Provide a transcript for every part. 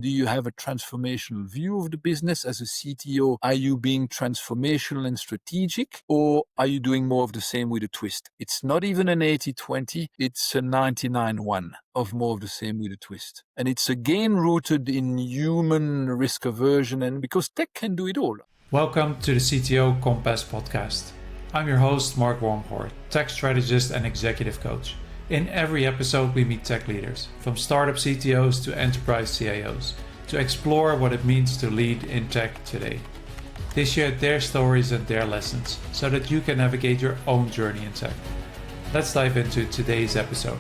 Do you have a transformational view of the business as a CTO? Are you being transformational and strategic, or are you doing more of the same with a twist? It's not even an 80-20, it's a 99-1 of more of the same with a twist. And it's again rooted in human risk aversion, and because tech can do it all. Welcome to the CTO Compass podcast. I'm your host, Mark Wonghoort, tech strategist and executive coach. In every episode, we meet tech leaders, from startup CTOs to enterprise CIOs, to explore what it means to lead in tech today. They share their stories and their lessons so that you can navigate your own journey in tech. Let's dive into today's episode.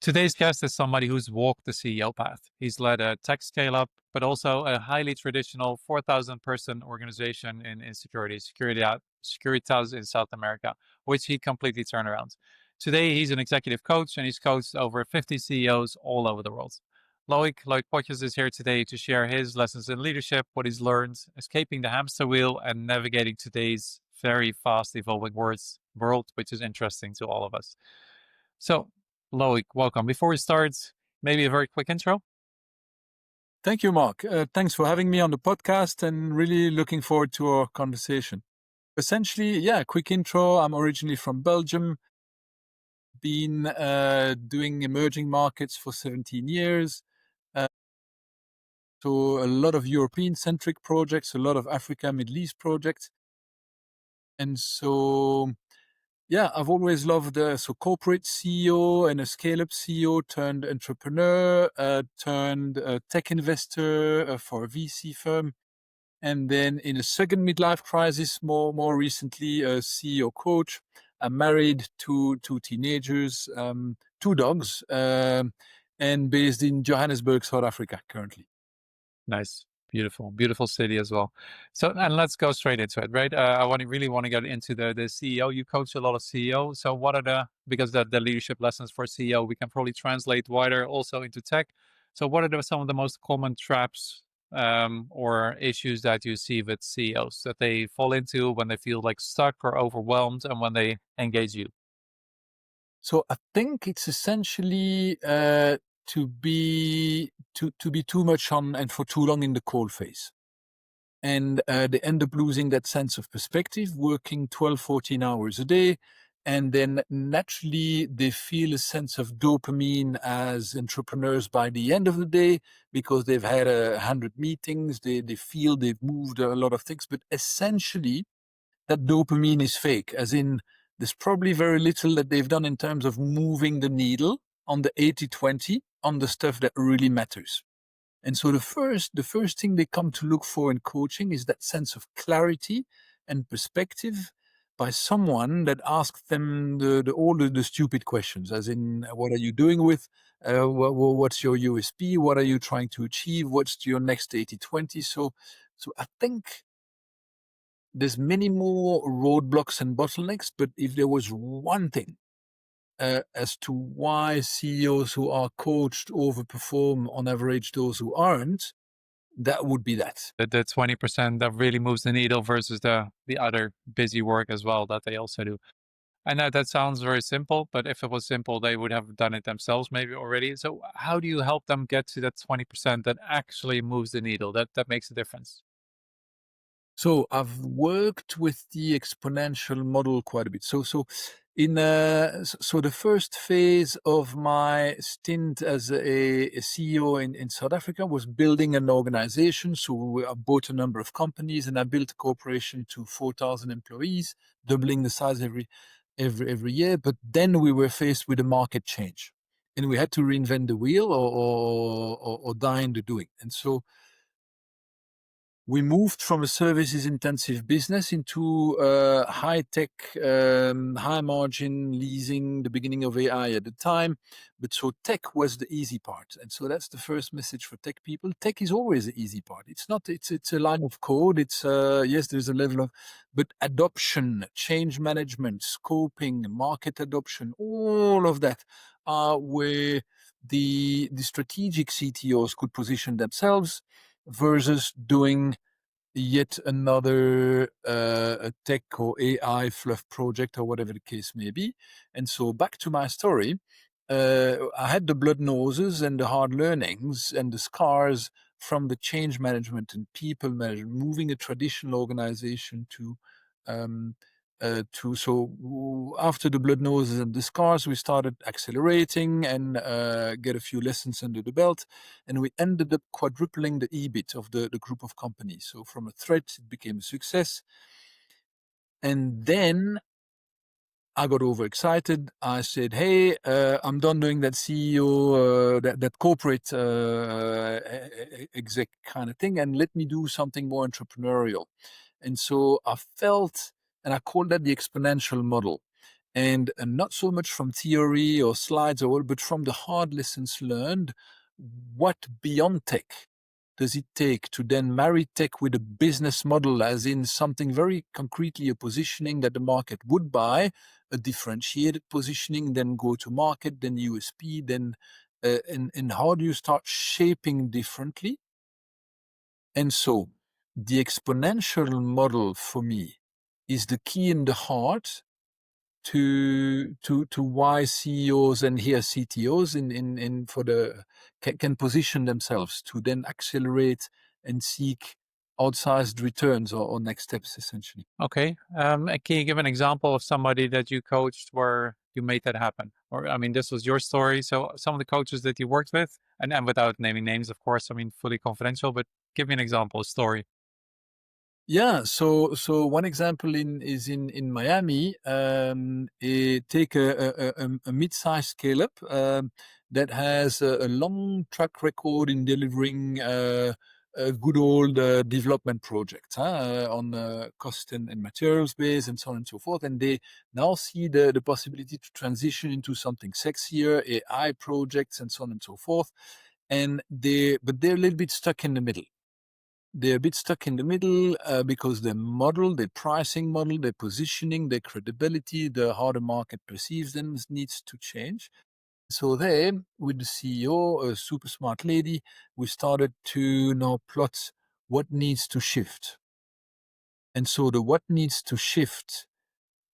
Today's guest is somebody who's walked the CEO path. He's led a tech scale-up, but also a highly traditional 4,000-person organization in Securitas in South America, which he completely turned around. Today, he's an executive coach, and he's coached over 50 CEOs all over the world. Loic Potjes is here today to share his lessons in leadership, what he's learned, escaping the hamster wheel, and navigating today's very fast evolving world, which is interesting to all of us. So, Loic, welcome. Before we start, maybe a very quick intro. Thank you, Mark. Thanks for having me on the podcast and really looking forward to our conversation. Essentially, quick intro. I'm originally from Belgium, been doing emerging markets for 17 years. So a lot of European-centric projects, a lot of Africa, Middle East projects. And so I've always loved corporate CEO and a scale-up CEO turned entrepreneur, turned tech investor for a VC firm. And then in a second midlife crisis, more recently, a CEO coach. I'm married to two teenagers, two dogs, and based in Johannesburg, South Africa currently. Nice. Beautiful city as well. So, and let's go straight into it, right? I really want to get into the CEO. You coach a lot of CEOs. So what are because the leadership lessons for CEO, we can probably translate wider also into tech. So what are some of the most common traps or issues that you see with CEOs that they fall into when they feel like stuck or overwhelmed and when they engage you? So I think it's essentially to be too much on and for too long in the coal phase. And they end up losing that sense of perspective, working 12, 14 hours a day. And then naturally they feel a sense of dopamine as entrepreneurs by the end of the day, because they've had 100 meetings, they feel they've moved a lot of things, but essentially that dopamine is fake, as in there's probably very little that they've done in terms of moving the needle on the 80-20 on the stuff that really matters. And so the first thing they come to look for in coaching is that sense of clarity and perspective by someone that asks them all the stupid questions, as in, what are you doing with, what's your USP, what are you trying to achieve, what's your next 80-20. So I think there's many more roadblocks and bottlenecks, but if there was one thing as to why CEOs who are coached overperform on average those who aren't, that would be that. The 20% that really moves the needle versus the other busy work as well that they also do. I know that sounds very simple, but if it was simple, they would have done it themselves maybe already. So how do you help them get to that 20% that actually moves the needle, that makes a difference? So I've worked with the exponential model quite a bit. So the first phase of my stint as a CEO in South Africa was building an organization. So I bought a number of companies and I built a corporation to 4,000 employees, doubling the size every year. But then we were faced with a market change, and we had to reinvent the wheel or die in the doing. And so we moved from a services-intensive business into high-tech, high-margin leasing, the beginning of AI at the time. But so tech was the easy part. And so that's the first message for tech people. Tech is always the easy part. It's not, it's a line of code. It's, yes, there's a level of, but adoption, change management, scoping, market adoption, all of that are where the strategic CTOs could position themselves versus doing yet another a tech or AI fluff project or whatever the case may be. And so back to my story, I had the blood noses and the hard learnings and the scars from the change management and people management, moving a traditional organization um, after the blood noses and the scars, we started accelerating and get a few lessons under the belt, and we ended up quadrupling the EBIT of the group of companies. So from a threat, it became a success. And then I got overexcited. I said, "Hey, I'm done doing that CEO, that corporate exec kind of thing, and let me do something more entrepreneurial." And so I felt, and I called that the exponential model. And not so much from theory or slides or but from the hard lessons learned. What beyond tech does it take to then marry tech with a business model, as in something very concretely, a positioning that the market would buy, a differentiated positioning, then go to market, then USP, then and how do you start shaping differently? And so the exponential model for me is the key in the heart to why CEOs and here CTOs in for the can position themselves to then accelerate and seek outsized returns or next steps essentially. Okay. And can you give an example of somebody that you coached where you made that happen? Or, I mean, this was your story. So, some of the coaches that you worked with, and without naming names, of course, I mean, fully confidential, but give me an example, a story. Yeah, so one example is in Miami. Take a mid-sized scale-up that has a long track record in delivering a good old development projects on cost and materials base and so on and so forth. And they now see the possibility to transition into something sexier, AI projects and so on and so forth. But they're a little bit stuck in the middle. They're a bit stuck in the middle because their model, their pricing model, their positioning, their credibility, how the market perceives them needs to change. So there, with the CEO, a super smart lady, we started to now plot what needs to shift. And so the what needs to shift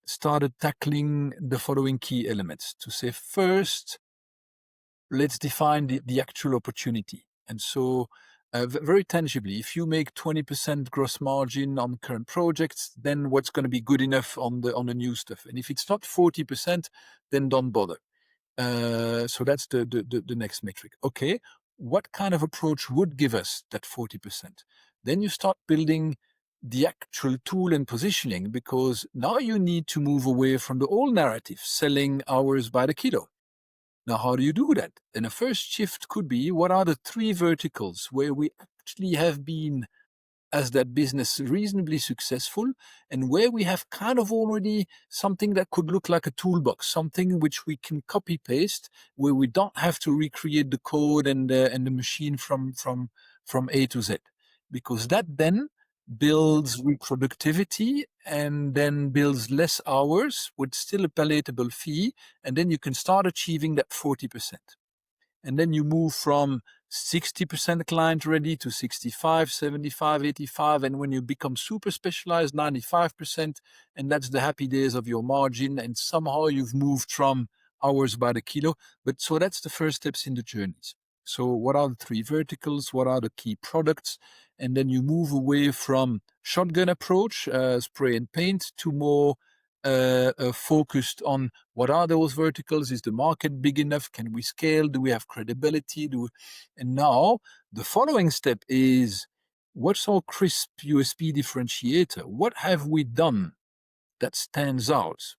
started tackling the following key elements. To say first, let's define the actual opportunity. And so very tangibly, if you make 20% gross margin on current projects, then what's going to be good enough on the new stuff? And if it's not 40%, then don't bother. So that's the next metric. Okay, what kind of approach would give us that 40%? Then you start building the actual tool and positioning, because now you need to move away from the old narrative, selling hours by the kilo. Now, how do you do that? And a first shift could be, what are the 3 verticals where we actually have been as that business reasonably successful, and where we have kind of already something that could look like a toolbox, something which we can copy paste, where we don't have to recreate the code and the machine from A to Z, because that then builds reproductivity and then builds less hours with still a palatable fee, and then you can start achieving that 40%. And then you move from 60% client ready to 65, 75, 85. And when you become super specialized, 95%, and that's the happy days of your margin. And somehow you've moved from hours by the kilo. But so that's the first steps in the journeys. So what are the 3 verticals? What are the key products? And then you move away from shotgun approach, spray and paint, to more focused on what are those verticals? Is the market big enough? Can we scale? Do we have credibility? And now the following step is, what's our crisp USP differentiator? What have we done that stands out?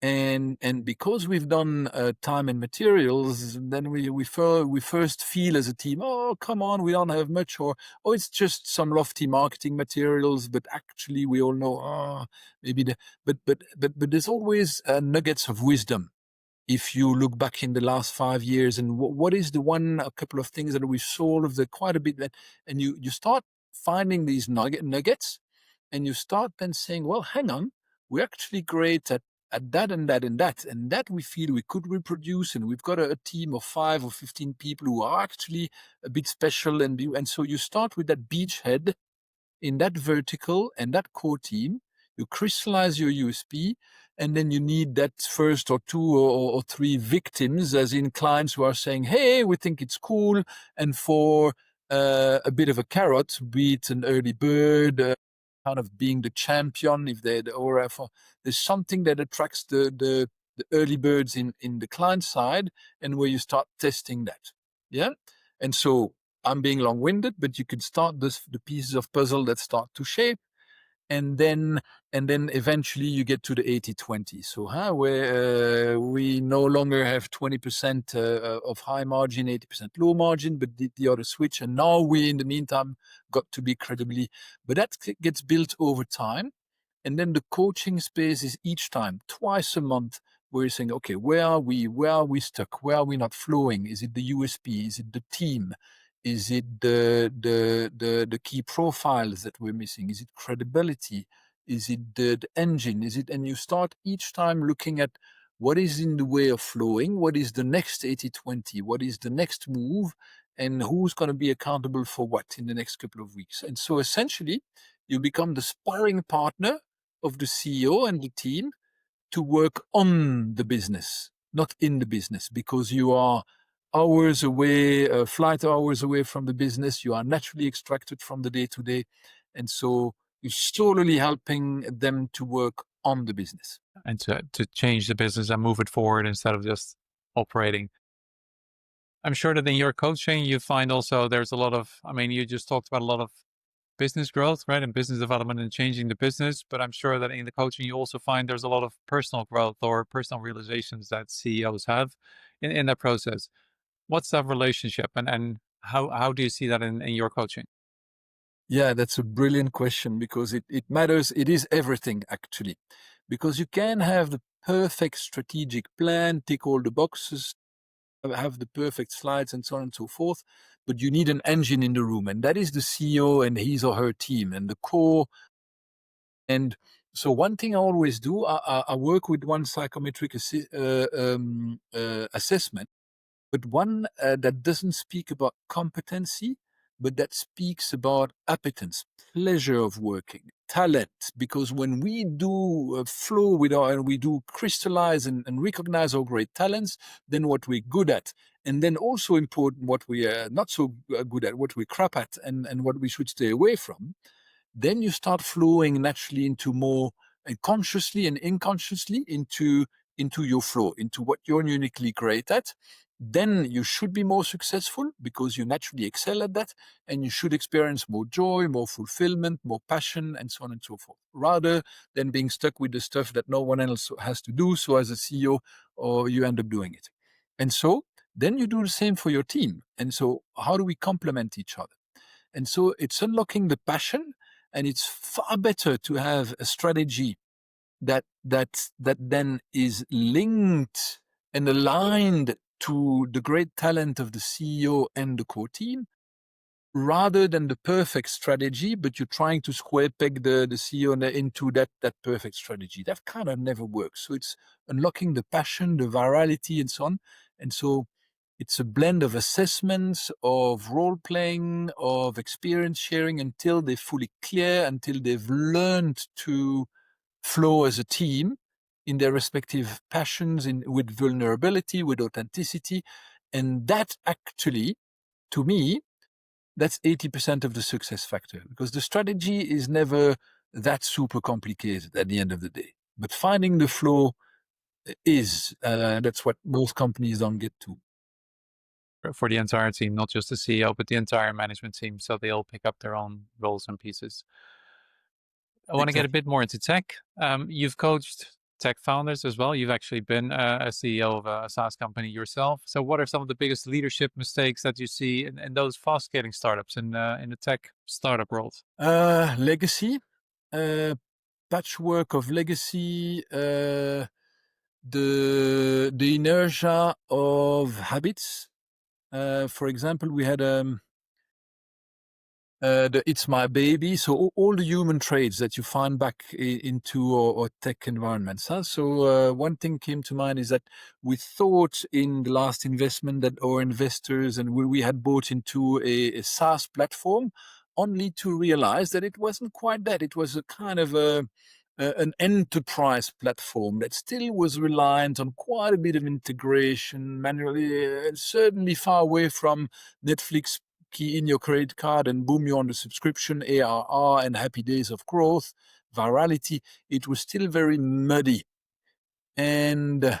And because we've done time and materials, then we first feel as a team, oh, come on, we don't have much, or oh, it's just some lofty marketing materials. But actually, we all know, maybe but there's always nuggets of wisdom. If you look back in the last 5 years, and what is a couple of things that we've solved quite a bit, and you start finding these nuggets, and you start then saying, well, hang on, we're actually great at that and that and that, and that we feel we could reproduce, and we've got a team of 5 or 15 people who are actually a bit special, and so you start with that beachhead in that vertical and that core team. You crystallize your USP, And then you need that first or two or three victims, as in clients who are saying, hey, we think it's cool. And for a bit of a carrot, be it an early bird, kind of being the champion, if they or there's something that attracts the early birds in the client side, and where you start testing that. Yeah. And so I'm being long-winded, but you could start the pieces of puzzle that start to shape, and then eventually you get to the 80-20. So where we no longer have 20% of high margin, 80% low margin, but the other switch. And now we, in the meantime, got to be credibly, but that gets built over time. And then the coaching space is each time, twice a month, where you're saying, okay, where are we? Where are we stuck? Where are we not flowing? Is it the USP? Is it the team? Is it the key profiles that we're missing? Is it credibility? Is it the engine? Is it? And you start each time looking at what is in the way of flowing, what is the next 80-20, what is the next move, and who's going to be accountable for what in the next couple of weeks. And so essentially, you become the sparring partner of the CEO and the team to work on the business, not in the business, because you are hours away, flight hours away from the business. You are naturally extracted from the day to day. And so you're solely helping them to work on the business. And to change the business and move it forward instead of just operating. I'm sure that in your coaching, you find also there's a lot of, I mean, you just talked about a lot of business growth, right? And business development and changing the business. But I'm sure that in the coaching, you also find there's a lot of personal growth or personal realizations that CEOs have in that process. What's that relationship, and how do you see that in your coaching? Yeah, that's a brilliant question, because it matters. It is everything, actually, because you can have the perfect strategic plan, tick all the boxes, have the perfect slides, and so on and so forth. But you need an engine in the room, and that is the CEO and his or her team and the core. And so one thing I always do, I work with one psychometric assessment, but one that doesn't speak about competency, but that speaks about appetence, pleasure of working, talent. Because when we do flow with and we do crystallize and recognize our great talents, then what we're good at, and then also important what we are not so good at, what we crap at, and what we should stay away from, then you start flowing naturally into more, and consciously and unconsciously, into your flow, into what you're uniquely great at. Then you should be more successful because you naturally excel at that, and you should experience more joy, more fulfillment, more passion, and so on and so forth, rather than being stuck with the stuff that no one else has to do. So as a CEO, or you end up doing it. And so then you do the same for your team. And so how do we complement each other? And so it's unlocking the passion, and it's far better to have a strategy that then is linked and aligned to the great talent of the CEO and the core team, rather than the perfect strategy, but you're trying to square peg the CEO into that perfect strategy. That kind of never works. So it's unlocking the passion, the virality, and so on. And so it's a blend of assessments, of role playing, of experience sharing, until they're fully clear, until they've learned to flow as a team in their respective passions, with vulnerability, with authenticity. And that actually, to me, that's 80% of the success factor, because the strategy is never that super complicated at the end of the day. But finding the flow is, that's what most companies don't get to. For the entire team, not just the CEO, but the entire management team, so they all pick up their own roles and pieces. I want to get a Exactly. bit more into tech. You've coached tech founders as well. You've actually been a CEO of a SaaS company yourself. So, what are some of the biggest leadership mistakes that you see in those fast scaling startups in the tech startup world? Legacy, uh, patchwork of legacy, the inertia of habits. For example, we had the "It's my baby," so all the human traits that you find back into or tech environments. So one thing came to mind is that we thought in the last investment that our investors and we had bought into a SaaS platform, only to realize that it wasn't quite that. It was a kind of an enterprise platform that still was reliant on quite a bit of integration manually, certainly far away from Netflix. Key in your credit card and boom, you're on the subscription, ARR, and happy days of growth, virality. It was still very muddy. And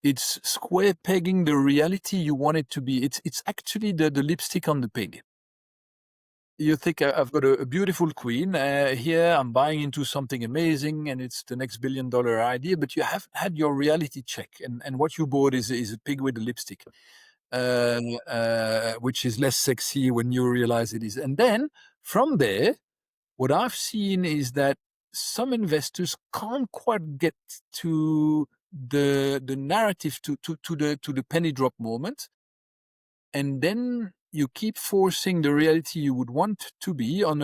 it's square pegging the reality you want it to be. It's actually the lipstick on the pig. You think I've got a beautiful queen here, I'm buying into something amazing and it's the next $1 billion idea, but you haven't had your reality check. And what you bought is a pig with a lipstick, which is less sexy when you realize it is. And then from there, what I've seen is that some investors can't quite get to the narrative to the penny drop moment, and then you keep forcing the reality you would want to be and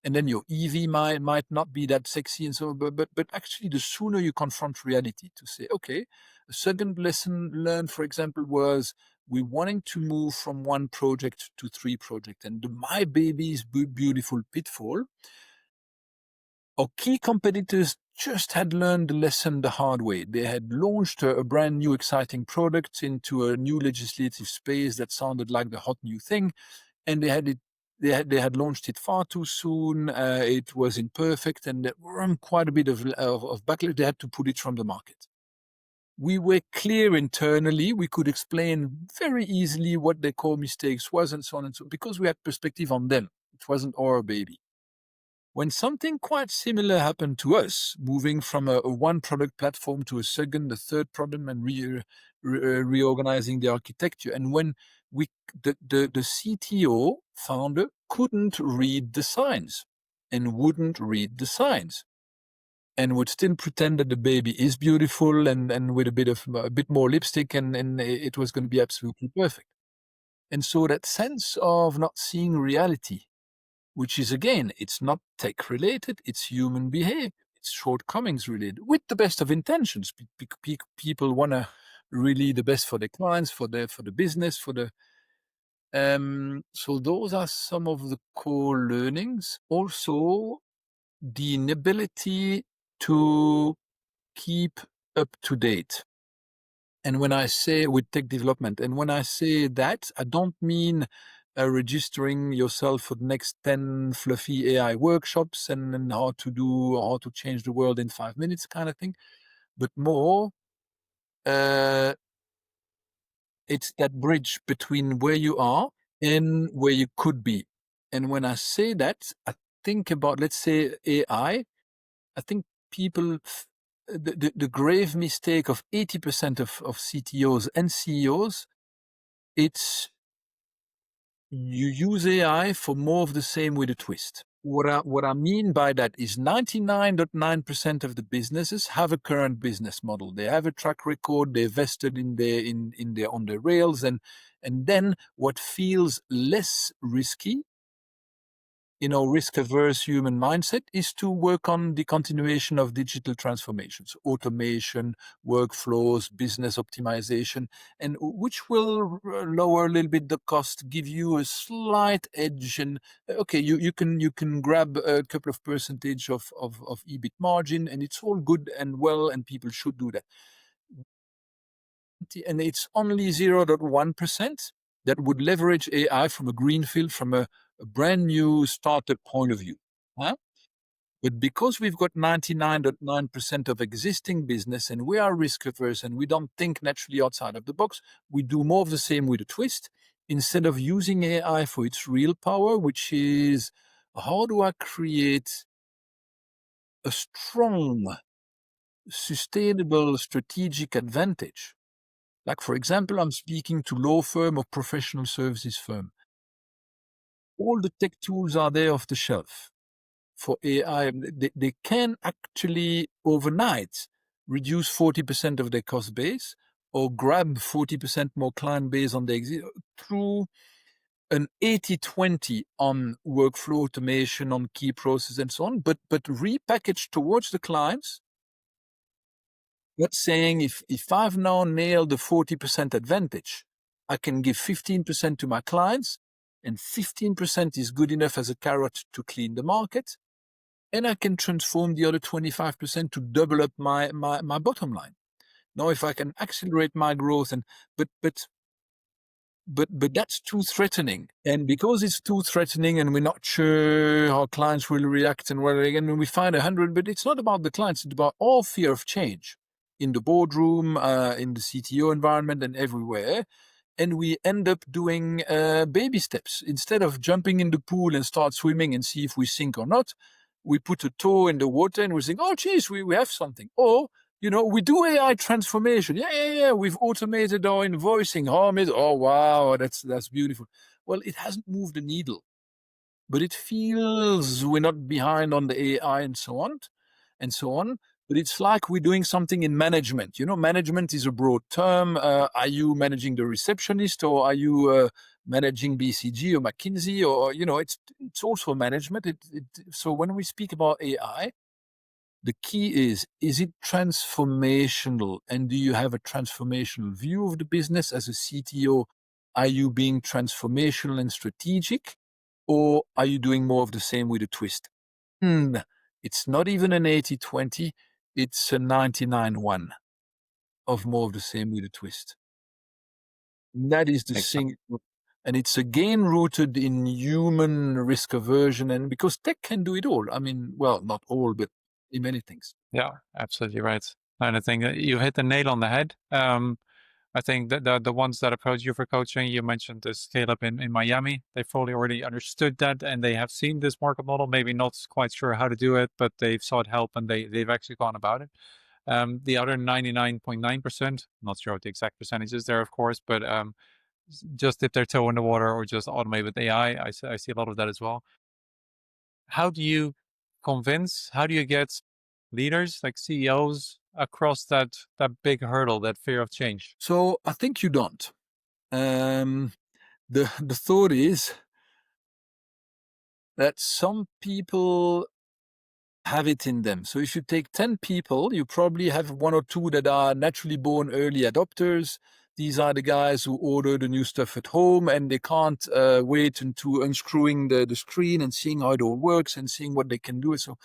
then your EV might not be that sexy and so, but actually the sooner you confront reality to say, okay, a second lesson learned, for example, was we wanting to move from one project to 3 projects, and the my baby's beautiful pitfall. Our key competitors just had learned the lesson the hard way. They had launched a brand new exciting product into a new legislative space that sounded like the hot new thing, and they had launched it far too soon. It was imperfect, and there were quite a bit of backlash. They had to put it from the market. We were clear internally. We could explain very easily what their core mistakes was and so on and so on, because we had perspective on them. It wasn't our baby. When something quite similar happened to us, moving from a one product platform to a second, a third product, and reorganizing the architecture, and when the CTO founder couldn't read the signs and wouldn't read the signs, and would still pretend that the baby is beautiful and with a bit more lipstick, and it was going to be absolutely perfect. And so that sense of not seeing reality, which is, again, it's not tech related, it's human behavior, it's shortcomings related, with the best of intentions. People want to really the best for their clients, for the business, so those are some of the core learnings. Also, the inability to keep up to date. And when I say with tech development, and when I say that, I don't mean registering yourself for the next 10 fluffy AI workshops and how to change the world in 5 minutes kind of thing, but more, it's that bridge between where you are and where you could be. And when I say that, I think about, let's say, AI. I think people, the grave mistake of 80% of CTOs and CEOs, it's you use AI for more of the same with a twist. What I mean by that is 99.9% of the businesses have a current business model. They have a track record. They're vested in their on their rails, and then what feels less risky, risk-averse human mindset, is to work on the continuation of digital transformations, automation, workflows, business optimization, and which will lower a little bit the cost, give you a slight edge, and okay, you can grab a couple of percentage of EBIT margin, and it's all good and well, and people should do that. And it's only 0.1% that would leverage AI from a greenfield, from a brand new startup point of view. Huh? But because we've got 99.9% of existing business and we are risk averse and we don't think naturally outside of the box, we do more of the same with a twist, instead of using AI for its real power, which is, how do I create a strong, sustainable, strategic advantage? Like, for example, I'm speaking to law firm or professional services firm. All the tech tools are there off the shelf for AI. They can actually overnight reduce 40% of their cost base or grab 40% more client base on the through an 80-20 on workflow automation, on key process and so on, but repackaged towards the clients. But saying, if I've now nailed the 40% advantage, I can give 15% to my clients and 15% is good enough as a carrot to clean the market, and I can transform the other 25% to double up my bottom line. Now, if I can accelerate my growth, but that's too threatening. And because it's too threatening and we're not sure how clients will react and whether again when we find 100, but it's not about the clients, it's about all fear of change in the boardroom, in the CTO environment and everywhere. And we end up doing baby steps. Instead of jumping in the pool and start swimming and see if we sink or not, we put a toe in the water and we think, oh, geez, we have something. Or we do AI transformation. Yeah. We've automated our invoicing. Oh, wow, that's beautiful. Well, it hasn't moved the needle, but it feels we're not behind on the AI and so on and so on. But it's like we're doing something in management. Management is a broad term. Are you managing the receptionist, or are you managing BCG or McKinsey, or it's also management. So when we speak about AI, the key is it transformational? And do you have a transformational view of the business as a CTO? Are you being transformational and strategic, or are you doing more of the same with a twist? It's not even an 80-20, it's a 99-1 of more of the same with a twist. That is the thing. And it's again rooted in human risk aversion, and because tech can do it all. I mean, well, not all, but in many things. Yeah, absolutely right. And I think you hit the nail on the head. I think that the ones that approach you for coaching, you mentioned the scale up in Miami, they fully already understood that and they have seen this market model, maybe not quite sure how to do it, but they've sought help and they've actually gone about it. The other 99.9%, not sure what the exact percentage is there, of course, but just dip their toe in the water or just automate with AI. I see a lot of that as well. How do you get leaders like CEOs across that big hurdle, that fear of change? So I think you don't. The thought is that some people have it in them. So if you take 10 people, you probably have one or two that are naturally born early adopters. These are the guys who order the new stuff at home and they can't wait until unscrewing the screen and seeing how it all works and seeing what they can do. So,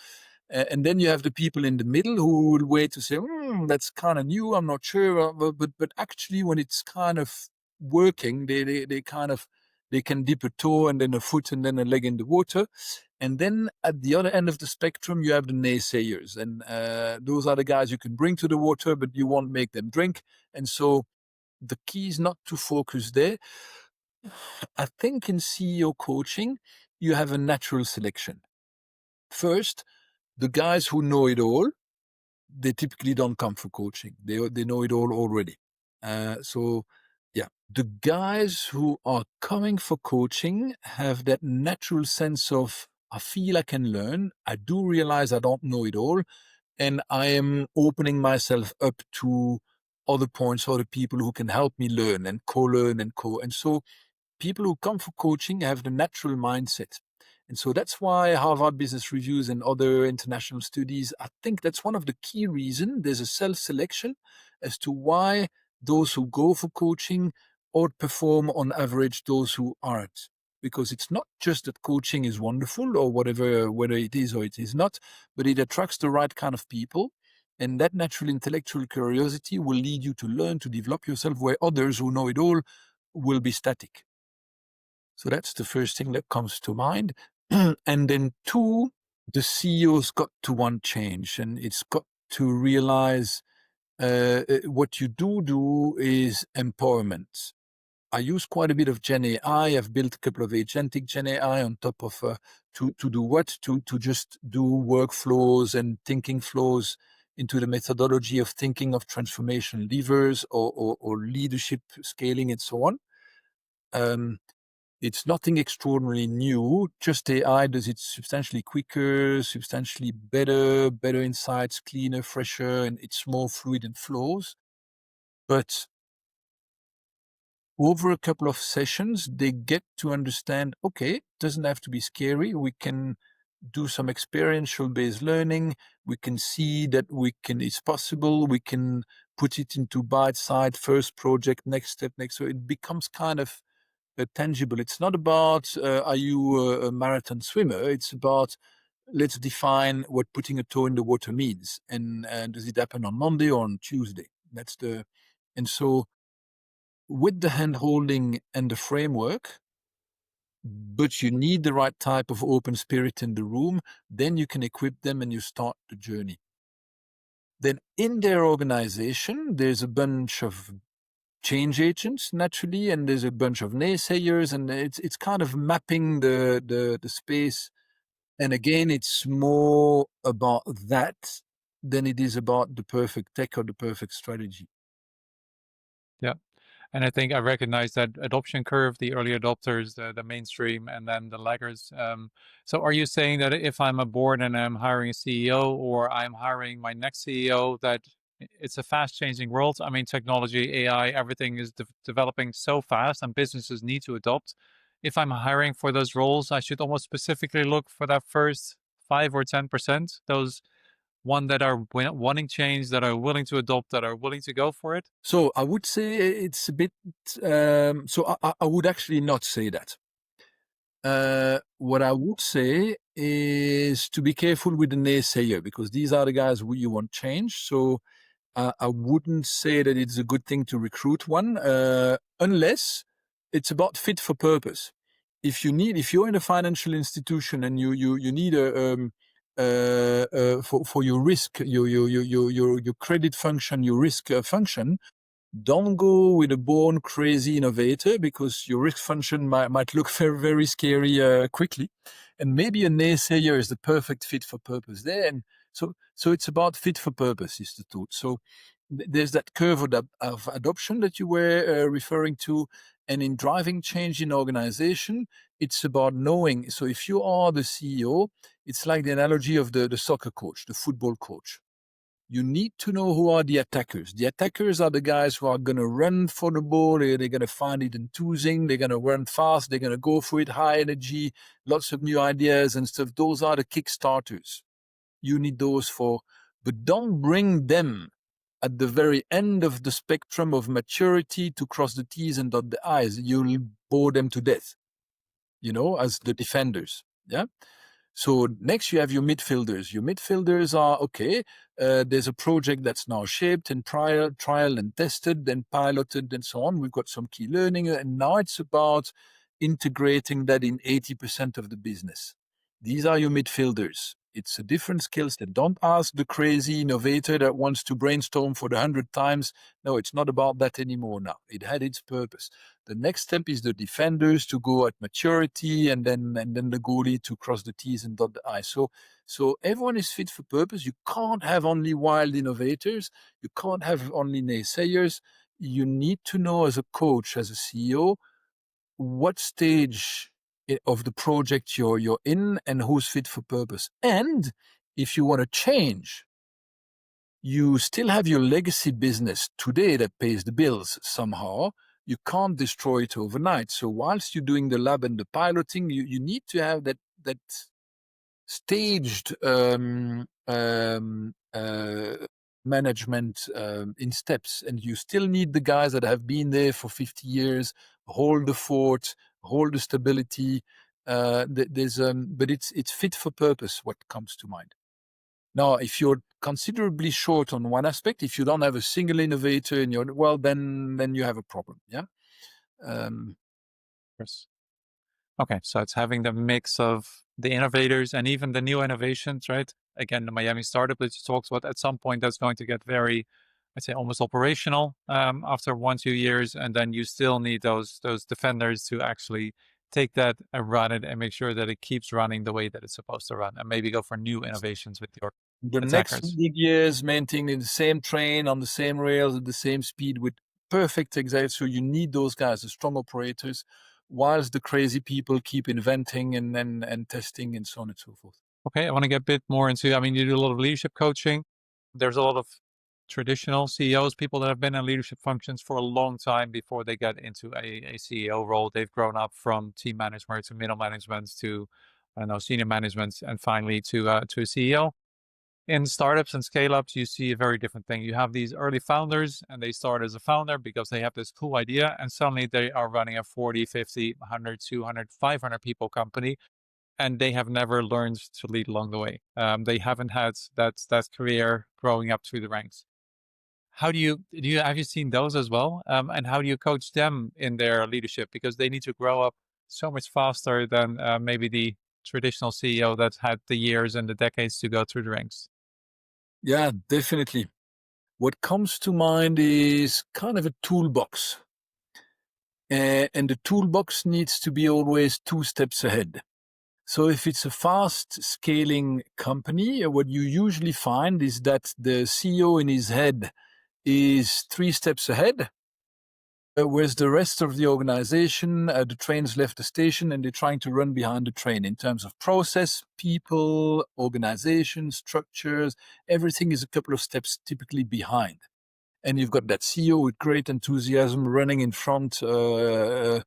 and then you have the people in the middle who will wait to say, that's kind of new, I'm not sure. But actually when it's kind of working, they can dip a toe and then a foot and then a leg in the water. And then at the other end of the spectrum, you have the naysayers. And those are the guys you can bring to the water, but you won't make them drink. And so the key is not to focus there. I think in CEO coaching, you have a natural selection. First, the guys who know it all, they typically don't come for coaching. They know it all already. So the guys who are coming for coaching have that natural sense of, I feel I can learn. I do realize I don't know it all. And I am opening myself up to other points, other people who can help me learn and co-learn and co. And so people who come for coaching have the natural mindset. And so that's why Harvard Business Reviews and other international studies, I think that's one of the key reasons there's a self-selection as to why those who go for coaching outperform on average those who aren't. Because it's not just that coaching is wonderful or whatever, whether it is or it is not, but it attracts the right kind of people. And that natural intellectual curiosity will lead you to learn, to develop yourself, where others who know it all will be static. So that's the first thing that comes to mind. And then two, the CEO's got to want change, and it's got to realize what you do is empowerment. I use quite a bit of Gen AI. I've built a couple of agentic Gen AI on top of to do what? To just do workflows and thinking flows into the methodology of thinking of transformation levers or leadership scaling and so on. It's nothing extraordinarily new, just AI does it substantially quicker, substantially better insights, cleaner, fresher, and it's more fluid and flows. But over a couple of sessions, they get to understand, okay, it doesn't have to be scary. We can do some experiential based learning. We can see that it's possible. We can put it into bite-sized first project, next step, next. So it becomes kind of tangible. It's not about are you a marathon swimmer. It's about let's define what putting a toe in the water means, and does it happen on Monday or on Tuesday? That's the and so with the hand holding and the framework, but you need the right type of open spirit in the room, then you can equip them and you start the journey. Then in their organization, there's a bunch of change agents naturally, and there's a bunch of naysayers, and it's kind of mapping the space. And again, it's more about that than it is about the perfect tech or the perfect strategy. Yeah. And I think I recognize that adoption curve, the early adopters, the mainstream, and then the laggards. So are you saying that if I'm a board and I'm hiring a CEO or I'm hiring my next CEO, that it's a fast changing world? I mean, technology, AI, everything is developing so fast and businesses need to adopt. If I'm hiring for those roles, I should almost specifically look for that first 5 or 10%, those one that are wanting change, that are willing to adopt, that are willing to go for it. So I would say it's a bit. I would actually not say that. What I would say is to be careful with the naysayer, because these are the guys who you want change. So I wouldn't say that it's a good thing to recruit one, unless it's about fit for purpose. If you're in a financial institution and you need for your risk, your credit function, your risk function, don't go with a born crazy innovator, because your risk function might look very, very scary quickly. And maybe a naysayer is the perfect fit for purpose there. And so it's about fit for purpose is the thought. So there's that curve of adoption that you were referring to. And in driving change in organization, it's about knowing. So if you are the CEO, it's like the analogy of the soccer coach, the football coach. You need to know who are the attackers. The attackers are the guys who are going to run for the ball. They're going to find it enthusing. They're going to run fast. They're going to go for it, high energy, lots of new ideas and stuff. Those are the kickstarters. You need those but don't bring them at the very end of the spectrum of maturity to cross the T's and dot the I's. You'll bore them to death, as the defenders. Yeah. So next you have your midfielders. Your midfielders are, okay, there's a project that's now shaped and trial and tested, then piloted and so on. We've got some key learning, and now it's about integrating that in 80% of the business. These are your midfielders. It's a different skill set. Don't ask the crazy innovator that wants to brainstorm for the 100th times. No, it's not about that anymore now. It had its purpose. The next step is the defenders to go at maturity, and then the goalie to cross the T's and dot the I's. So everyone is fit for purpose. You can't have only wild innovators. You can't have only naysayers. You need to know as a coach, as a CEO, what stage of the project you're in and who's fit for purpose. And if you want to change, you still have your legacy business today that pays the bills somehow. You can't destroy it overnight. So whilst you're doing the lab and the piloting, you need to have that staged management in steps. And you still need the guys that have been there for 50 years, hold the fort, hold the stability. But it's fit for purpose, what comes to mind. Now, if you're considerably short on one aspect, if you don't have a single innovator in then you have a problem. Yeah. Yes. Okay, so it's having the mix of the innovators and even the new innovations, right? Again, the Miami startup that you talked about, at some point that's going to get very, I'd say, almost operational after 1-2 years, and then you still need those defenders to actually take that and run it and make sure that it keeps running the way that it's supposed to run, and maybe go for new innovations with your The next attackers. 100 years maintaining the same train on the same rails at the same speed with perfect execution. So you need those guys, the strong operators, whilst the crazy people keep inventing and testing and so on and so forth. Okay, I want to get a bit more into, I mean, you do a lot of leadership coaching. There's a lot of traditional CEOs, people that have been in leadership functions for a long time before they get into a CEO role. They've grown up from team management to middle management to, I don't know, senior management, and finally to a CEO. In startups and scale ups, you see a very different thing. You have these early founders, and they start as a founder because they have this cool idea, and suddenly they are running a 40, 50, 100, 200, 500 people company, and they have never learned to lead along the way. They haven't had that career growing up through the ranks. How do you have you seen those as well? And how do you coach them in their leadership? Because they need to grow up so much faster than maybe the traditional CEO that had the years and the decades to go through the ranks. Yeah, definitely. What comes to mind is kind of a toolbox. And the toolbox needs to be always two steps ahead. So if it's a fast scaling company, what you usually find is that the CEO in his head is three steps ahead, whereas the rest of the organization, the train's left the station and they're trying to run behind the train in terms of process, people, organization, structures. Everything is a couple of steps typically behind. And you've got that CEO with great enthusiasm running in front, moving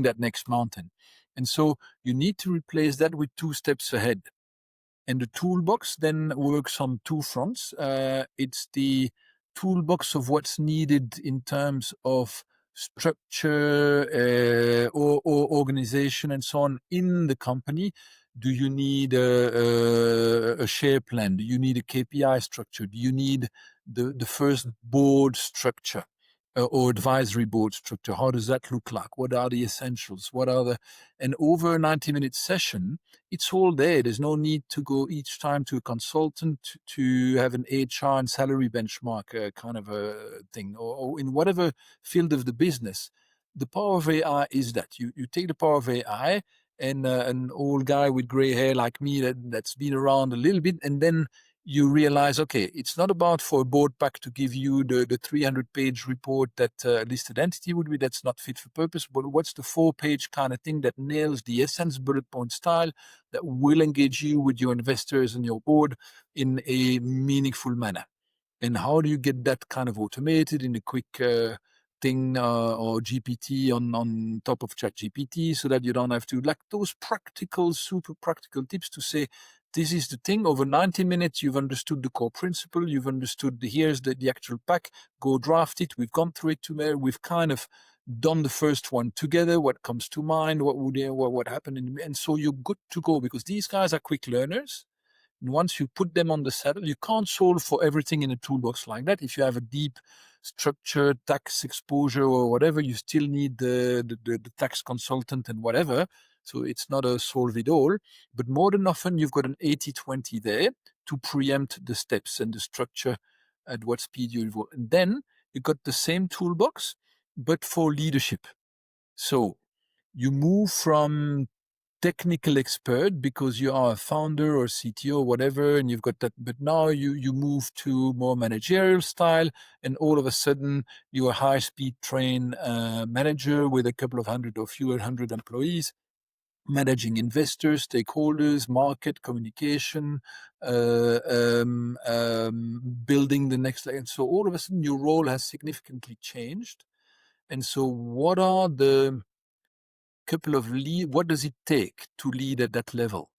that next mountain. And so you need to replace that with two steps ahead. And the toolbox then works on two fronts. It's the toolbox of what's needed in terms of structure or organization and so on in the company. Do you need a share plan? Do you need a KPI structure? Do you need the first board structure? Or advisory board structure? How does that look like? What are the essentials? And over a 90-minute session, it's all there. There's no need to go each time to a consultant to have an HR and salary benchmark kind of a thing, or in whatever field of the business. The power of AI is that you take the power of AI and an old guy with gray hair like me that's been around a little bit, and then you realize, okay, it's not about for a board pack to give you the 300-page report that listed entity would be. That's not fit for purpose. But what's the 4-page kind of thing that nails the essence, bullet point style, that will engage you with your investors and your board in a meaningful manner? And how do you get that kind of automated in a quick thing or GPT on top of chat GPT, so that you don't have to, like, those practical, super practical tips to say, this is the thing. Over 90 minutes, you've understood the core principle. You've understood here's the actual pack. Go draft it. We've gone through it together. We've kind of done the first one together. What comes to mind? What happened? And so you're good to go, because these guys are quick learners. And once you put them on the saddle, you can't solve for everything in a toolbox like that. If you have a deep structure, tax exposure or whatever, you still need the tax consultant and whatever. So it's not a solve it all. But more than often, you've got an 80-20 there to preempt the steps and the structure at what speed you evolve. And then you got the same toolbox, but for leadership. So you move from technical expert because you are a founder or CTO or whatever, and you've got that, but now you move to more managerial style, and all of a sudden you're a high-speed train manager with a couple of hundred or fewer hundred employees, managing investors, stakeholders, market communication, building the next layer. And so all of a sudden your role has significantly changed. And so what are the what does it take to lead at that level,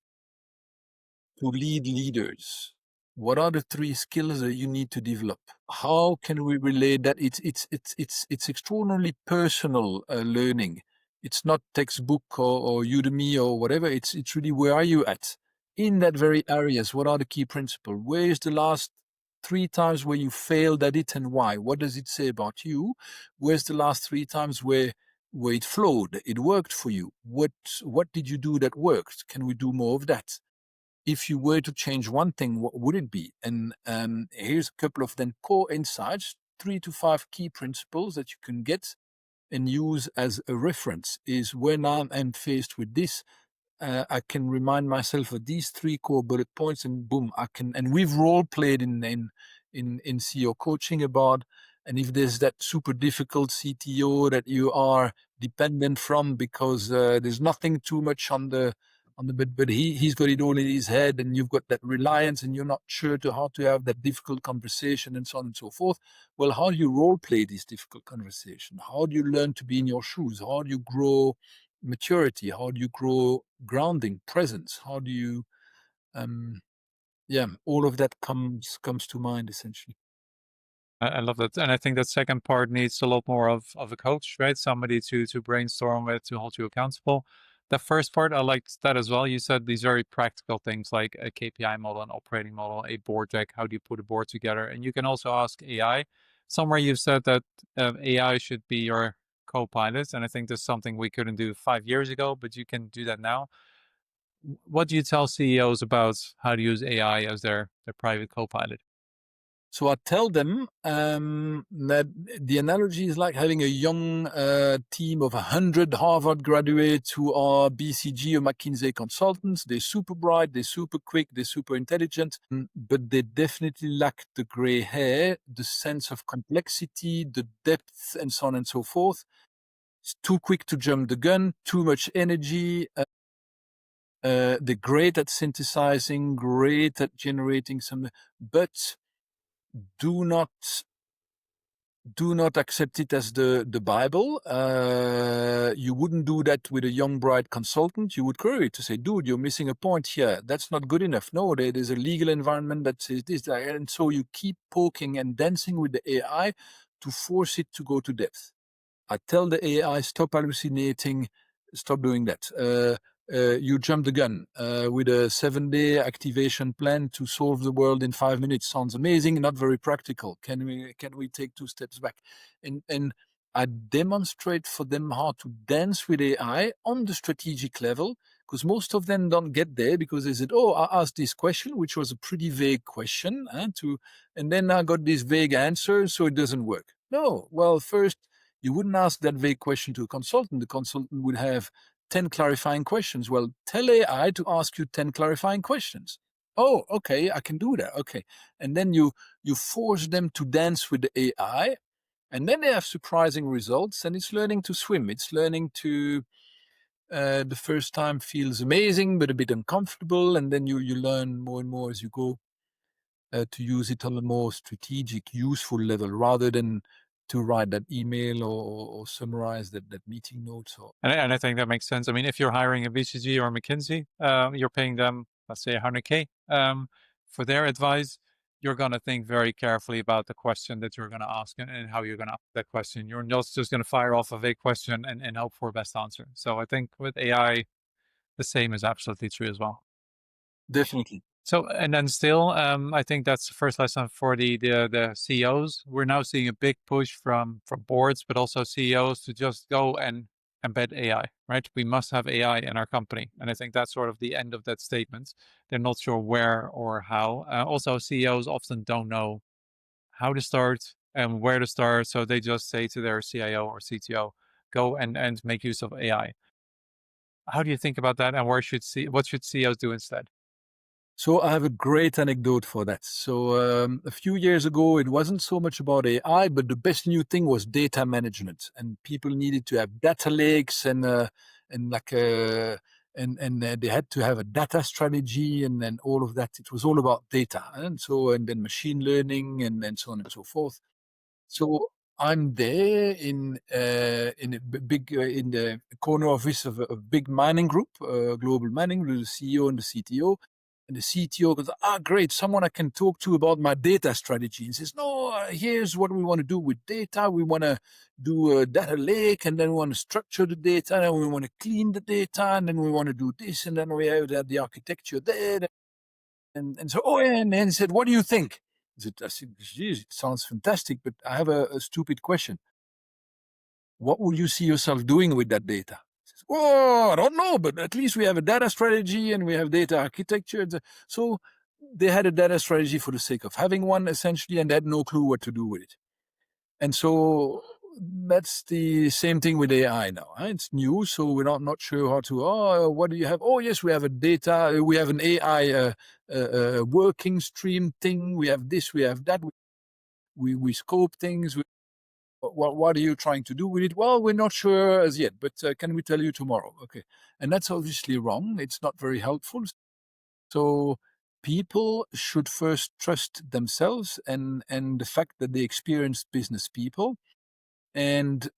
to lead leaders? What are the 3 skills that you need to develop? How can we relate that? It's extraordinarily personal learning. It's not textbook or Udemy or whatever. It's really, where are you at in that very areas? What are the key principles? Where is the last 3 times where you failed at it, and why? What does it say about you? Where's the last 3 times where it flowed, it worked for you? What did you do that worked? Can we do more of that? If you were to change one thing, what would it be? And here's a couple of then core insights, 3 to 5 key principles that you can get and use as a reference. Is when I'm faced with this, I can remind myself of these 3 core bullet points, and boom, I can. And we've role played in CEO coaching about. And if there's that super difficult CTO that you are dependent from because there's nothing too much on the but he's got it all in his head, and you've got that reliance, and you're not sure to how to have that difficult conversation, and so on and so forth. Well, how do you role play this difficult conversation? How do you learn to be in your shoes? How do you grow maturity? How do you grow grounding, presence? How do you Yeah, all of that comes to mind essentially. I love that, and I think that second part needs a lot more of a coach, right? Somebody to brainstorm with, to hold you accountable. The first part, I liked that as well. You said these very practical things like a KPI model, an operating model, a board deck. How do you put a board together? And you can also ask AI. Somewhere you've said that AI should be your co-pilot, and I think that's something we couldn't do 5 years ago, but you can do that now. What do you tell CEOs about how to use AI as their private co-pilot? So I tell them that the analogy is like having a young team of 100 Harvard graduates who are BCG or McKinsey consultants. They're super bright, they're super quick, they're super intelligent, but they definitely lack the gray hair, the sense of complexity, the depth, and so on and so forth. It's too quick to jump the gun, too much energy. They're great at synthesizing, great at generating some, but do not do not accept it as the Bible. You wouldn't do that with a young bright consultant. You would query it to say, dude, you're missing a point here. That's not good enough. No, there's a legal environment that says this, that. And so you keep poking and dancing with the AI to force it to go to depth. I tell the AI, stop hallucinating, stop doing that. You jump the gun with a 7-day activation plan to solve the world in 5 minutes. Sounds amazing, not very practical. Can we take 2 steps back? And I demonstrate for them how to dance with AI on the strategic level, because most of them don't get there because they said, "Oh, I asked this question, which was a pretty vague question, and then I got this vague answer, so it doesn't work." No, well, first you wouldn't ask that vague question to a consultant. The consultant would have 10 clarifying questions. Well, tell AI to ask you 10 clarifying questions. Oh, okay, I can do that. Okay. And then you force them to dance with the AI, and then they have surprising results, and it's learning to swim. It's learning to the first time feels amazing but a bit uncomfortable, and then you learn more and more as you go to use it on a more strategic, useful level rather than to write that email or summarize that meeting notes. Or And I think that makes sense. I mean, if you're hiring a BCG or McKinsey, you're paying them, let's say, 100K for their advice. You're going to think very carefully about the question that you're going to ask and how you're going to ask that question. You're not just going to fire off a vague question and hope for a best answer. So I think with AI, the same is absolutely true as well. definitely. So, and then still, I think that's the first lesson for the CEOs. We're now seeing a big push from boards, but also CEOs to just go and embed AI, right? We must have AI in our company. And I think that's sort of the end of that statement. They're not sure where or how. Also, CEOs often don't know how to start and where to start. So they just say to their CIO or CTO, go and make use of AI. How do you think about that? And what should CEOs do instead? So I have a great anecdote for that. So a few years ago, it wasn't so much about AI, but the best new thing was data management, and people needed to have data lakes and like they had to have a data strategy and all of that. It was all about data, and then machine learning and so on and so forth. So I'm there in a big in the corner office of a big mining group, global mining, with the CEO and the CTO. And the CTO goes, great, someone I can talk to about my data strategy. And says, no, here's what we want to do with data. We want to do a data lake, and then we want to structure the data, and we want to clean the data, and then we want to do this, and then we have the architecture there. And so, and then he said, what do you think? I said, geez, it sounds fantastic, but I have a stupid question. What will you see yourself doing with that data? He says, oh, I don't know, but at least we have a data strategy and we have data architecture. So they had a data strategy for the sake of having one, essentially, and they had no clue what to do with it. And so that's the same thing with AI now. It's new, so we're not sure how to. Oh, what do you have? Oh, yes, we have we have an AI working stream thing. We have this, we have that. We scope things. What are you trying to do with it? Well, we're not sure as yet, but can we tell you tomorrow? Okay, and that's obviously wrong. It's not very helpful. So people should first trust themselves and the fact that they experienced business people. And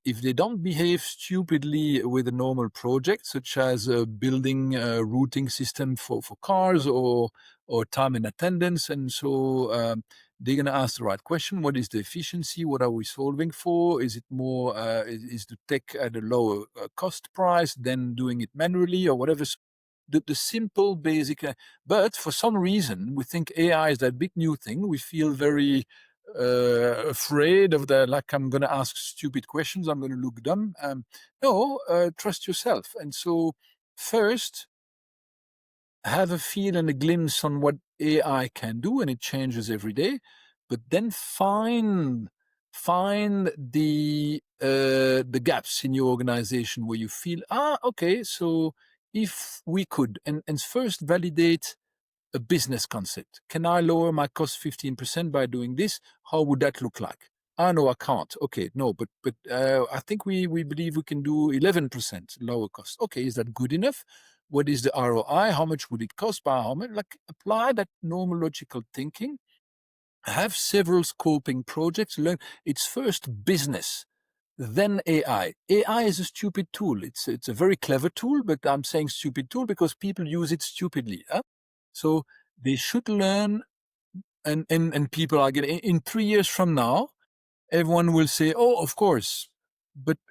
if they don't behave stupidly with a normal project, such as building a routing system for cars or or time in attendance. And so they're going to ask the right question. What is the efficiency? What are we solving for? Is it more, is the tech at a lower cost price than doing it manually or whatever? The simple basic, but for some reason we think AI is that big new thing. We feel very afraid of that, like I'm going to ask stupid questions, I'm going to look dumb. No, trust yourself. And so first, have a feel and a glimpse on what AI can do, and it changes every day. But then find the gaps in your organization where you feel, okay, so if we could, and first validate a business concept. Can I lower my cost 15% by doing this? How would that look like? No, I can't. Okay, no, but I think we believe we can do 11% lower cost. Okay, is that good enough? What is the ROI? How much would it cost by how much? Like apply that normal logical thinking. Have several scoping projects. Learn. It's first business, then AI. AI is a stupid tool. It's a very clever tool, but I'm saying stupid tool because people use it stupidly. So they should learn, and people are getting in 3 years from now, everyone will say, "Oh, of course,"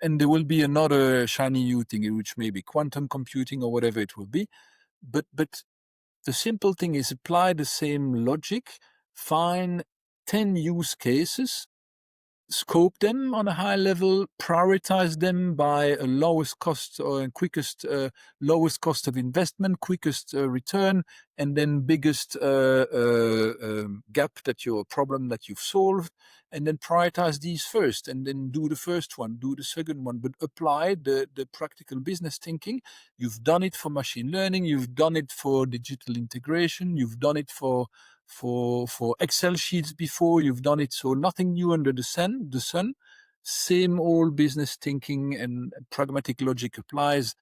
and there will be another shiny new thing, which may be quantum computing or whatever it will be. But the simple thing is apply the same logic, find 10 use cases, scope them on a high level, prioritize them by a lowest cost or quickest, lowest cost of investment, quickest return, and then biggest gap that your problem that you've solved, and then prioritize these first, and then do the first one, do the second one, but apply the practical business thinking. You've done it for machine learning, you've done it for digital integration, you've done it for Excel sheets before, you've done it, so nothing new under the sun. Same old business thinking and pragmatic logic applies.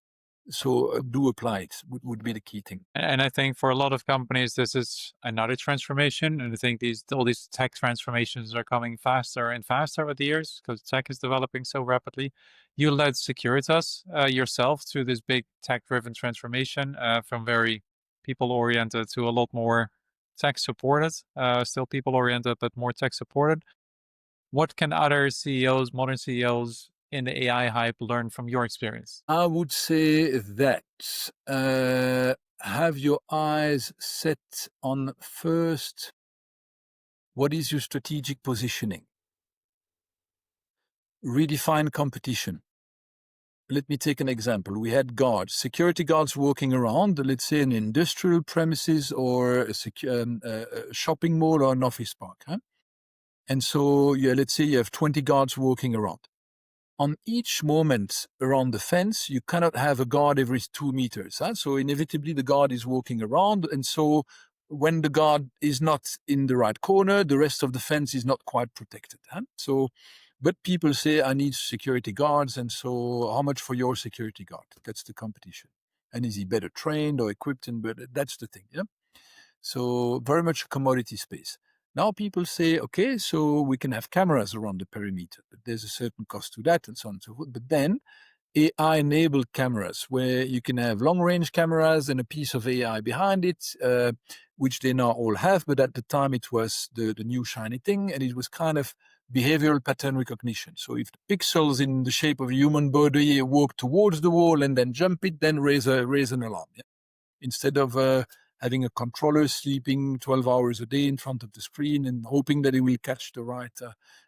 So do apply it would be the key thing. And I think for a lot of companies, this is another transformation. And I think all these tech transformations are coming faster and faster with the years because tech is developing so rapidly. You led Securitas yourself through this big tech-driven transformation from very people-oriented to a lot more tech-supported. Still people-oriented, but more tech-supported. What can other CEOs, modern CEOs in the AI hype learn from your experience? I would say that have your eyes set on first, what is your strategic positioning? Redefine competition. Let me take an example. We had guards, security guards walking around, let's say an industrial premises or a shopping mall or an office park. And so, let's say you have 20 guards walking around. On each moment around the fence, you cannot have a guard every 2 meters. So inevitably the guard is walking around. And so when the guard is not in the right corner, the rest of the fence is not quite protected. So, but people say, I need security guards. And so how much for your security guard? That's the competition. And is he better trained or equipped? But that's the thing. So very much a commodity space. Now people say, okay, so we can have cameras around the perimeter, but there's a certain cost to that and so on and so forth. But then AI-enabled cameras where you can have long-range cameras and a piece of AI behind it, which they now all have. But at the time it was the new shiny thing, and it was kind of behavioral pattern recognition. So if the pixels in the shape of a human body walk towards the wall and then jump it, then raise an alarm. Instead of having a controller sleeping 12 hours a day in front of the screen and hoping that it will catch the right.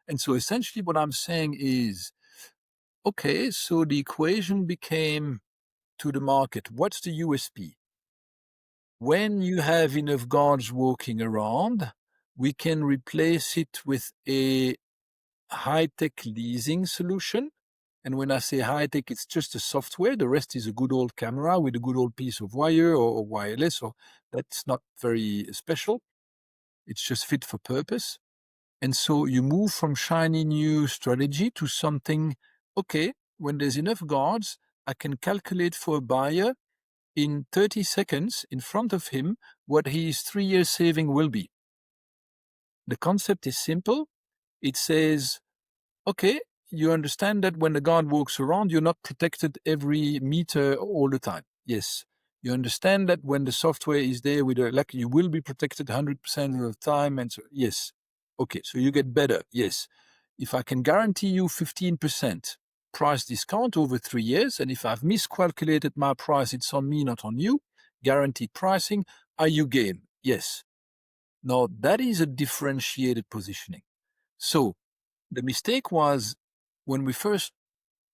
And so essentially what I'm saying is, okay, so the equation became to the market, what's the USP? When you have enough guards walking around, we can replace it with a high-tech leasing solution. And when I say high-tech, it's just the software. The rest is a good old camera with a good old piece of wire or wireless. So that's not very special. It's just fit for purpose. And so you move from shiny new strategy to something, okay, when there's enough guards, I can calculate for a buyer in 30 seconds in front of him what his 3 years saving will be. The concept is simple. It says, okay, you understand that when the guard walks around, you're not protected every meter all the time. Yes, You understand that when the software is there with like you will be protected 100% of the time. And so, yes. Okay. So you get better. Yes. If I can guarantee you 15% price discount over 3 years, and if I've miscalculated my price, it's on me, not on you. Guaranteed pricing. Are you game? Yes. Now that is a differentiated positioning. So the mistake was when we first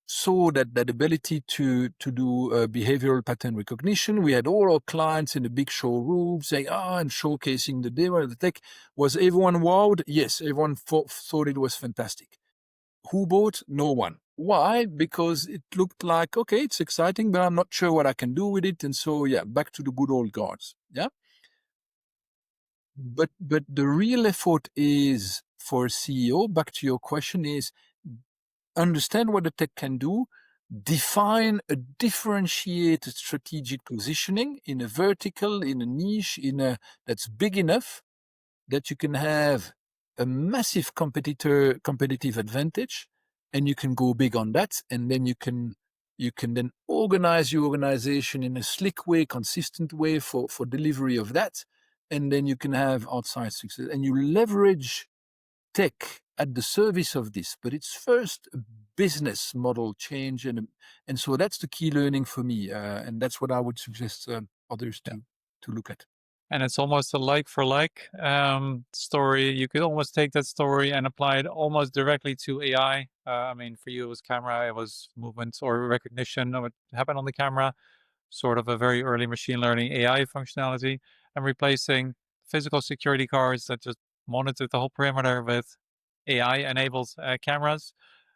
saw that ability to do behavioral pattern recognition. We had all our clients in the big showroom saying, and showcasing the demo, the tech. Was everyone wowed? Yes, everyone thought it was fantastic. Who bought? No one. Why? Because it looked like, okay, it's exciting, but I'm not sure what I can do with it. And so, yeah, back to the good old guards. Yeah. But the real effort is for a CEO, back to your question, is understand what the tech can do, define a differentiated strategic positioning in a vertical, in a niche, that's big enough that you can have a massive competitive advantage, and you can go big on that, and then you can then organize your organization in a slick way, consistent way for delivery of that, and then you can have outside success, and you leverage tech at the service of this, but it's first a business model change, and so that's the key learning for me, and that's what I would suggest others to look at. And it's almost a like for like story. You could almost take that story and apply it almost directly to AI. I mean, for you, it was camera, it was movement or recognition of what happened on the camera, sort of a very early machine learning AI functionality, and replacing physical security guards that just monitor the whole perimeter with AI enabled cameras.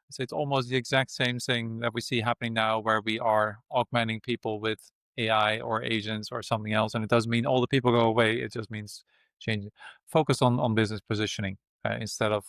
So it's almost the exact same thing that we see happening now, where we are augmenting people with AI or agents or something else. And it doesn't mean all the people go away. It just means changing, focus on business positioning instead of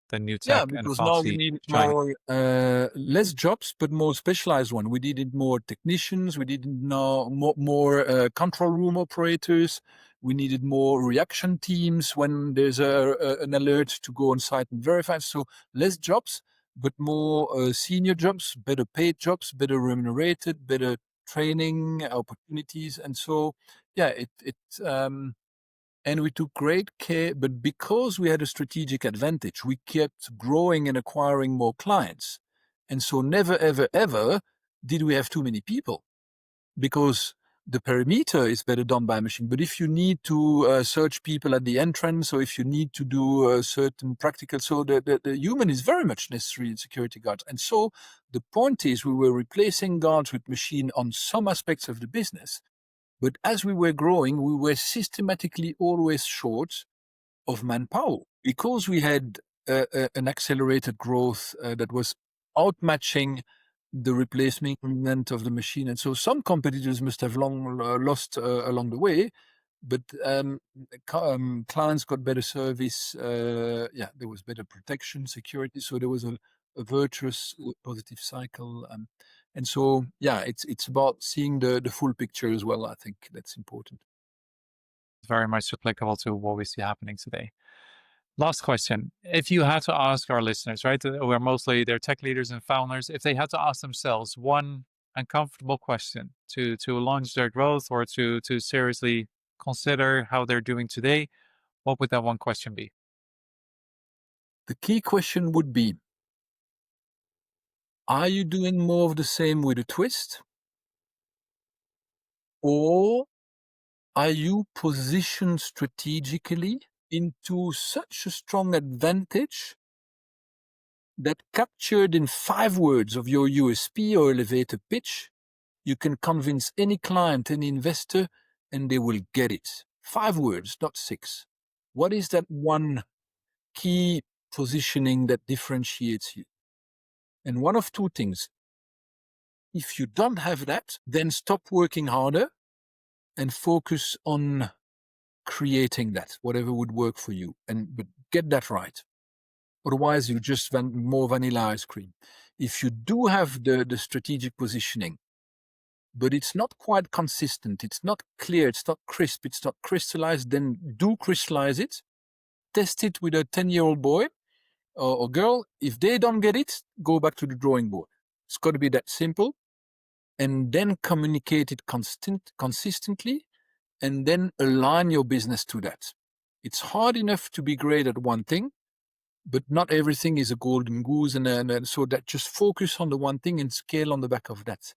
the new Yeah, tech and the because now we fancy need shiny. more, less jobs, but more specialized one. We needed more technicians. We needed now more control room operators. We needed more reaction teams when there's an alert to go on site and verify. So less jobs, but more senior jobs, better paid jobs, better remunerated, better training opportunities. And so, yeah, and we took great care, but because we had a strategic advantage, we kept growing and acquiring more clients. And so never, ever, ever did we have too many people, because the perimeter is better done by machine. But if you need to search people at the entrance, or if you need to do a certain practical, so the human is very much necessary in security guards. And so the point is, we were replacing guards with machine on some aspects of the business. But as we were growing, we were systematically always short of manpower because we had an accelerated growth that was outmatching the replacement of the machine. And so some competitors must have long lost along the way, but clients got better service. There was better protection, security. So there was a virtuous positive cycle. And so, it's about seeing the full picture as well. I think that's important. Very much applicable to what we see happening today. Last question. If you had to ask our listeners, right, who are mostly they're tech leaders and founders, if they had to ask themselves one uncomfortable question to launch their growth or to seriously consider how they're doing today, what would that one question be? The key question would be, are you doing more of the same with a twist? Or are you positioned strategically into such a strong advantage that captured in 5 words of your USP or elevator pitch, you can convince any client, any investor, and they will get it. 5 words, not 6. What is that one key positioning that differentiates you? And one of two things. If you don't have that, then stop working harder and focus on creating that, whatever would work for you, but get that right. Otherwise, you just want more vanilla ice cream. If you do have the strategic positioning, but it's not quite consistent, it's not clear, it's not crisp, it's not crystallized, then do crystallize it. Test it with a 10-year-old boy or girl. If they don't get it, go back to the drawing board. It's got to be that simple. and then communicate it consistently, and then align your business to that. It's hard enough to be great at one thing, but not everything is a golden goose. And so that just focus on the one thing and scale on the back of that.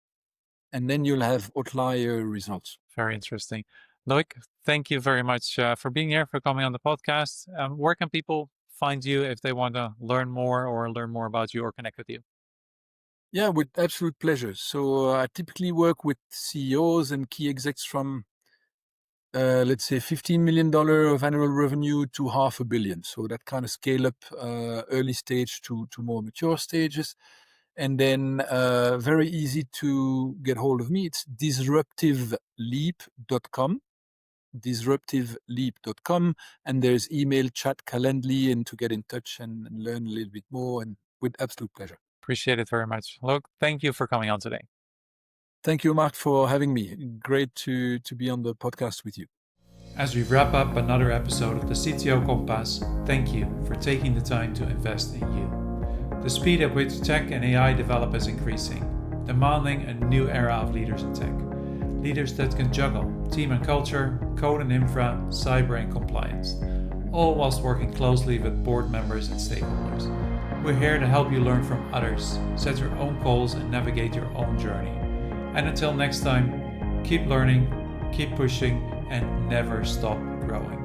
And then you'll have outlier results. Very interesting. Loic, thank you very much for being here, for coming on the podcast. Where can people find you if they want to learn more about you or connect with you? Yeah, with absolute pleasure. So I typically work with CEOs and key execs from, let's say, $15 million of annual revenue to $500 million. So that kind of scale up, early stage to more mature stages. And then very easy to get hold of me. It's disruptiveleap.com. disruptiveleap.com, and there's email, chat, Calendly, and to get in touch and learn a little bit more, and with absolute pleasure. Appreciate it very much. Look, thank you for coming on today. Thank you, Mark, for having me. Great to be on the podcast with you. As we wrap up another episode of the CTO Compass, thank you for taking the time to invest in you. The speed at which tech and AI develop is increasing, demanding a new era of leaders in tech. Leaders that can juggle team and culture, code and infra, cyber and compliance, all whilst working closely with board members and stakeholders. We're here to help you learn from others, set your own goals and navigate your own journey. And until next time, keep learning, keep pushing, and never stop growing.